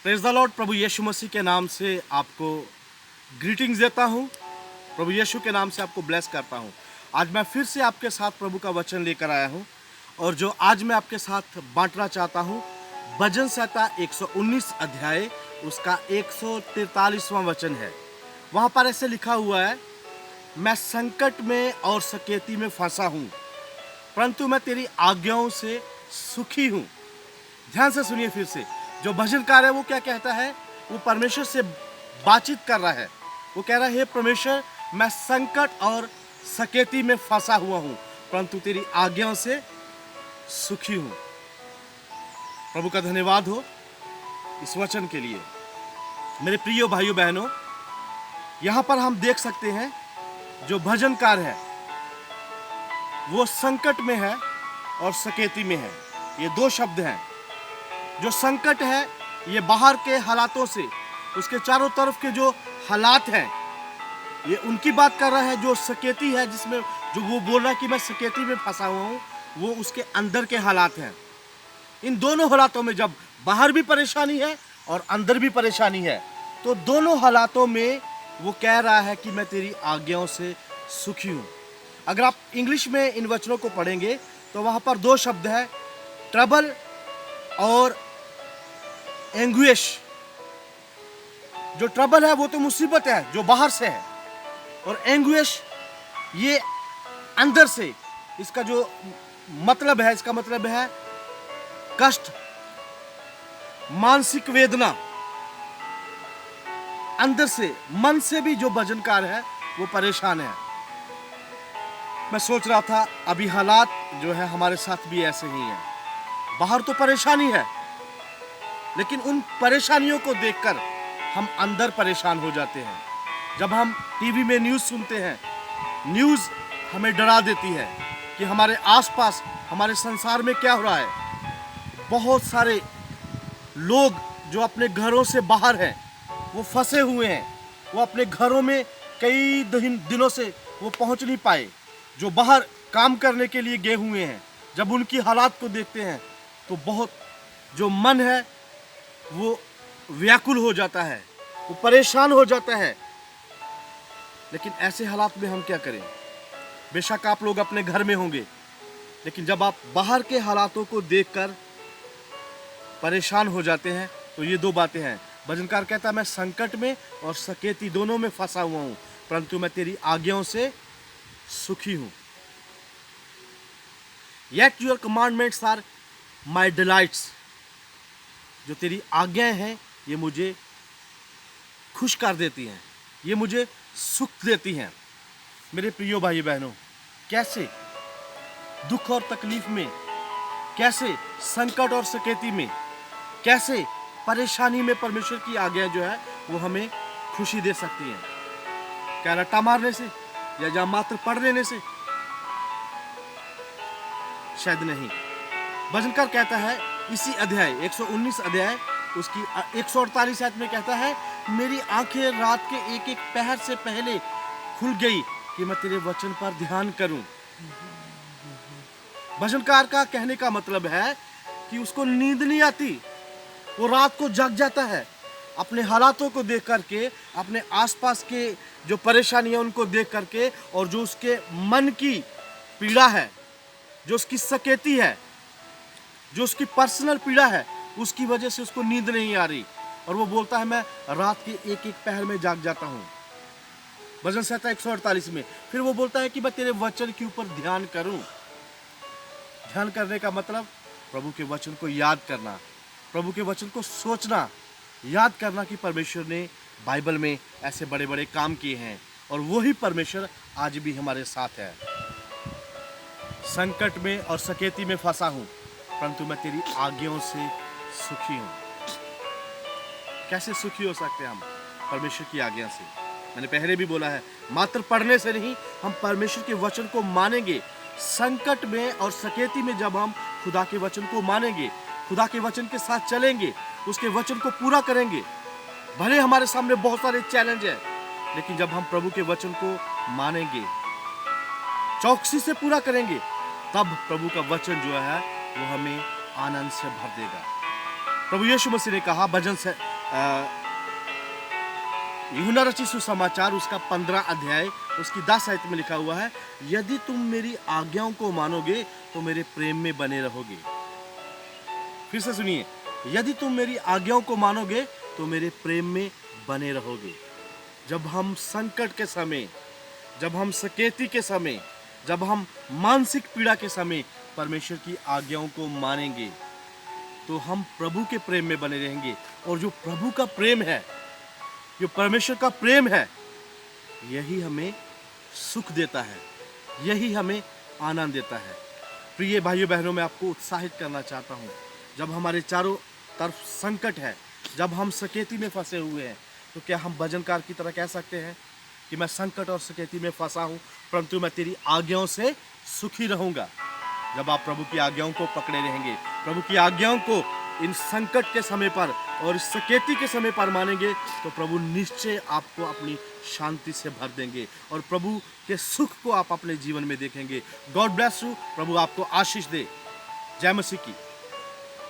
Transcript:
Praise the Lord. प्रभु यीशु मसीह के नाम से आपको ग्रीटिंग्स देता हूँ। प्रभु यीशु के नाम से आपको ब्लेस करता हूँ। आज मैं फिर से आपके साथ प्रभु का वचन लेकर आया हूँ और जो आज मैं आपके साथ बांटना चाहता हूँ, भजन संहिता 119 अध्याय उसका 143वां वचन है। वहाँ पर ऐसे लिखा हुआ है, मैं संकट में और सकेती में फंसा हूँ, परंतु मैं तेरी आज्ञाओं से सुखी हूँ। ध्यान से सुनिए फिर से। जो भजनकार है वो क्या कहता है? वो परमेश्वर से बातचीत कर रहा है। वो कह रहा है, हे परमेश्वर, मैं संकट और सकेती में फंसा हुआ हूँ, परंतु तेरी आज्ञाओं से सुखी हूँ। प्रभु का धन्यवाद हो इस वचन के लिए। मेरे प्रिय भाइयों बहनों, यहाँ पर हम देख सकते हैं जो भजनकार है वो संकट में है और सकेती में है। ये दो शब्द हैं। जो संकट है ये बाहर के हालातों से, उसके चारों तरफ के जो हालात हैं ये उनकी बात कर रहा है। जो सकेती है, जिसमें जो वो बोल रहा है कि मैं सकेती में फंसा हुआ हूँ, वो उसके अंदर के हालात हैं। इन दोनों हालातों में जब बाहर भी परेशानी है और अंदर भी परेशानी है, तो दोनों हालातों में वो कह रहा है कि मैं तेरी आज्ञाओं से सुखी हूँ। अगर आप इंग्लिश में इन वचनों को पढ़ेंगे तो वहाँ पर दो शब्द है, ट्रबल और एंग्विश। जो ट्रबल है वो तो मुसीबत है जो बाहर से है, और एंग्विश ये अंदर से। इसका जो मतलब है, इसका मतलब है कष्ट, मानसिक वेदना। अंदर से, मन से भी जो भजनकार है वो परेशान है। मैं सोच रहा था अभी हालात जो है हमारे साथ भी ऐसे ही हैं। बाहर तो परेशानी है, लेकिन उन परेशानियों को देखकर हम अंदर परेशान हो जाते हैं। जब हम टीवी में न्यूज़ सुनते हैं, न्यूज़ हमें डरा देती है कि हमारे आसपास, हमारे संसार में क्या हो रहा है। बहुत सारे लोग जो अपने घरों से बाहर हैं वो फंसे हुए हैं। वो अपने घरों में कई दिनों से वो पहुंच नहीं पाए। जो बाहर काम करने के लिए गए हुए हैं, जब उनकी हालात को देखते हैं तो बहुत जो मन है वो व्याकुल हो जाता है, वो परेशान हो जाता है। लेकिन ऐसे हालात में हम क्या करें? बेशक आप लोग अपने घर में होंगे, लेकिन जब आप बाहर के हालातों को देखकर परेशान हो जाते हैं तो ये दो बातें हैं। भजनकार कहता है, मैं संकट में और सकेती दोनों में फंसा हुआ हूँ, परंतु मैं तेरी आज्ञाओं से सुखी हूँ। Yet your commandments are my delights। जो तेरी आज्ञाएं हैं ये मुझे खुश कर देती हैं, ये मुझे सुख देती हैं। मेरे प्रियो भाई बहनों, कैसे दुख और तकलीफ में, कैसे संकट और सकेती में, कैसे परेशानी में परमेश्वर की आज्ञा जो है वो हमें खुशी दे सकती हैं। क्या रट्टा मारने से या जहाँ मात्र पढ़ लेने से? शायद नहीं। भजनकार कहता है इसी अध्याय 119 अध्याय उसकी 148 आयत में कहता है, मेरी आंखें रात के एक एक पहर से पहले खुल गई कि मैं तेरे वचन पर ध्यान करूं। भजनकार का कहने का मतलब है कि उसको नींद नहीं आती। वो रात को जग जाता है अपने हालातों को देख करके, अपने आसपास के जो परेशानियां उनको देख करके, और जो उसके मन की पीड़ा है, जो उसकी सकेती है, जो उसकी पर्सनल पीड़ा है, उसकी वजह से उसको नींद नहीं आ रही, और वो बोलता है मैं रात के एक एक पहर में जाग जाता हूँ। भजन संहिता 148 में फिर वो बोलता है कि मैं तेरे वचन के ऊपर ध्यान करूं। ध्यान करने का मतलब प्रभु के वचन को याद करना, प्रभु के वचन को सोचना, याद करना कि परमेश्वर ने बाइबल में ऐसे बड़े बड़े काम किए हैं, और वही परमेश्वर आज भी हमारे साथ है। संकट में और सकेती में फंसा हूँ, परंतु मैं तेरी आज्ञाओं से सुखी हूँ। कैसे सुखी हो सकते हैं हम? परमेश्वर की आज्ञा से। मैंने पहले भी बोला है, मात्र पढ़ने से नहीं, हम परमेश्वर के वचन को मानेंगे। संकट में और सकेती में जब हम खुदा के वचन को मानेंगे, खुदा के वचन के साथ चलेंगे, उसके वचन को पूरा करेंगे। भले हमारे सामने बहुत सारे चैलेंज है, लेकिन जब हम प्रभु के वचन को मानेंगे, चौकसी से पूरा करेंगे, तब प्रभु का वचन जो है वो हमें आनंद से भर देगा। प्रभु यीशु मसीह ने कहा भजन यूहन्ना रचित सुसमाचार उसका 15 अध्याय उसकी 10 आयत में लिखा हुआ है, यदि तुम मेरी आज्ञाओं को मानोगे तो मेरे प्रेम में बने रहोगे। फिर से सुनिए, यदि तुम मेरी आज्ञाओं को मानोगे तो मेरे प्रेम में बने रहोगे। जब हम संकट के समय, जब हम सकेती के समय, जब हम मानसिक पीड़ा के समय परमेश्वर की आज्ञाओं को मानेंगे तो हम प्रभु के प्रेम में बने रहेंगे। और जो प्रभु का प्रेम है, जो परमेश्वर का प्रेम है, यही हमें सुख देता है, यही हमें आनंद देता है। प्रिय भाइयों बहनों, मैं आपको उत्साहित करना चाहता हूँ, जब हमारे चारों तरफ संकट है, जब हम सकेती में फंसे हुए हैं, तो क्या हम भजनकार की तरह कह सकते हैं कि मैं संकट और सकेती में फंसा हूँ, परंतु मैं तेरी आज्ञाओं से सुखी रहूँगा। जब आप प्रभु की आज्ञाओं को पकड़े रहेंगे, प्रभु की आज्ञाओं को इन संकट के समय पर और इस सकेती के समय पर मानेंगे, तो प्रभु निश्चय आपको अपनी शांति से भर देंगे और प्रभु के सुख को आप अपने जीवन में देखेंगे। God bless you. प्रभु आपको आशीष दे। जय मसीह की।